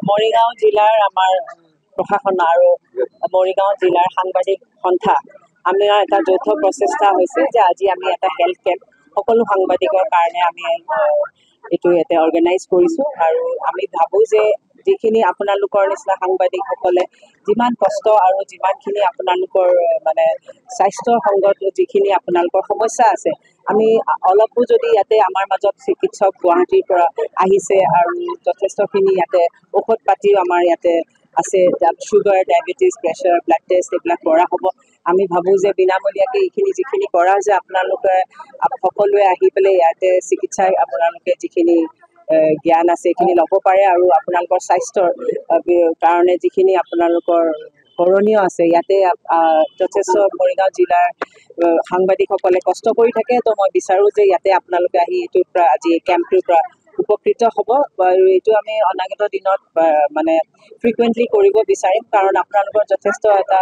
মৰিগাঁও জিলাৰ আমাৰ প্ৰশাসন আৰু মৰিগাঁও জিলাৰ সাংবাদিক সন্থা আমাৰ এটা যৌথ প্ৰচেষ্টা হৈছে যে আজি আমি এটা হেল্থ কেম্প সকলো সাংবাদিকৰ কাৰণে আমি এইটো ইয়াতে অৰ্গেনাইজ কৰিছোঁ আৰু আমি ভাবোঁ যে যিখিনি আপোনালোকৰ নিচিনা সাংবাদিকসকলে যিমান কষ্ট আৰু যিমানখিনি আপোনালোকৰ মানে স্বাস্থ্যৰ সংগত যিখিনি আপোনালোকৰ সমস্যা আছে আমি অলপো যদি ইয়াতে আমাৰ মাজত চিকিৎসক গুৱাহাটীৰ পৰা আহিছে আৰু যথেষ্টখিনি ইয়াতে ঔষধ পাতিও আমাৰ ইয়াতে আছে sugar diabetes pressure blood test এইবিলাক কৰা হ'ব আমি ভাবোঁ যে বিনামূলীয়াকৈ এইখিনি যিখিনি কৰা যে আপোনালোকে সকলোৱে আহি পেলাই ইয়াতে চিকিৎসাই আপোনালোকে যিখিনি জ্ঞান আছে এইখিনি ল'ব পাৰে আৰু আপোনালোকৰ স্বাস্থ্যৰ কাৰণে যিখিনি আপোনালোকৰ কৰণীয় আছে ইয়াতে যথেষ্ট মৰিগাঁও জিলাৰ সাংবাদিকসকলে কষ্ট কৰি থাকে তো মই বিচাৰোঁ যে ইয়াতে আপোনালোকে আহি এইটোৰ পৰা আজি কেম্পটোৰ পৰা উপকৃত হ'ব আৰু এইটো আমি অনাগত দিনত মানে ফ্ৰিকুৱেণ্টলি কৰিব বিচাৰিম কাৰণ আপোনালোকৰ যথেষ্ট এটা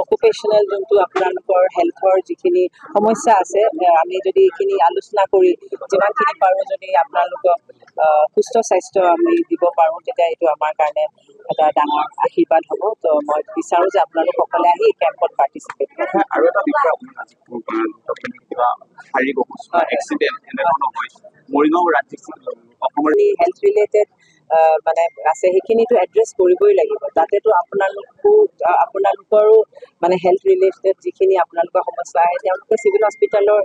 অকুপেশ্যনেল যোনটো আপোনালোকৰ হেল্থৰ যিখিনি সমস্যা আছে আমি যদি এইখিনি আলোচনা কৰি যিমানখিনি পাৰোঁ যদি আপোনালোকক সুস্থ স্বাস্থ্য আমি দিব পাৰোঁ তেতিয়া এইটো আমাৰ কাৰণে এটা ডাঙৰ আশীৰ্বাদ হ'ব তো মই বিচাৰোঁ যে আপোনালোকসকলে আহি কেম্পত পাৰ্টিচিপেট কৰে আৰু এটা বিষয় কিবা শাৰীৰিক অসুস্থতা এক্সিডেণ্ট এনেধৰণৰ হৈছে মৰিগাঁও ৰাজ্যিক অসমৰ হেল্থ ৰিলেটেড মানে আছে সেইখিনিতো এড্ৰেছ কৰিবই লাগিব তাতেতো আপোনালোকৰো মানে হেল্থ ৰিলেটেড যিখিনি আপোনালোকৰ সমস্যা আহে তেওঁলোকে চিভিল হস্পিটেলৰ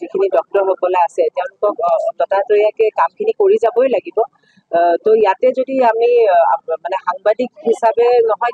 যিখিনি ডক্টৰসকলে আছে তেওঁলোকক ততাতৈয়াকৈ কামখিনি কৰি যাবই লাগিব তো ইয়াতে যদি আমি মানে সাংবাদিক হিচাপে নহয়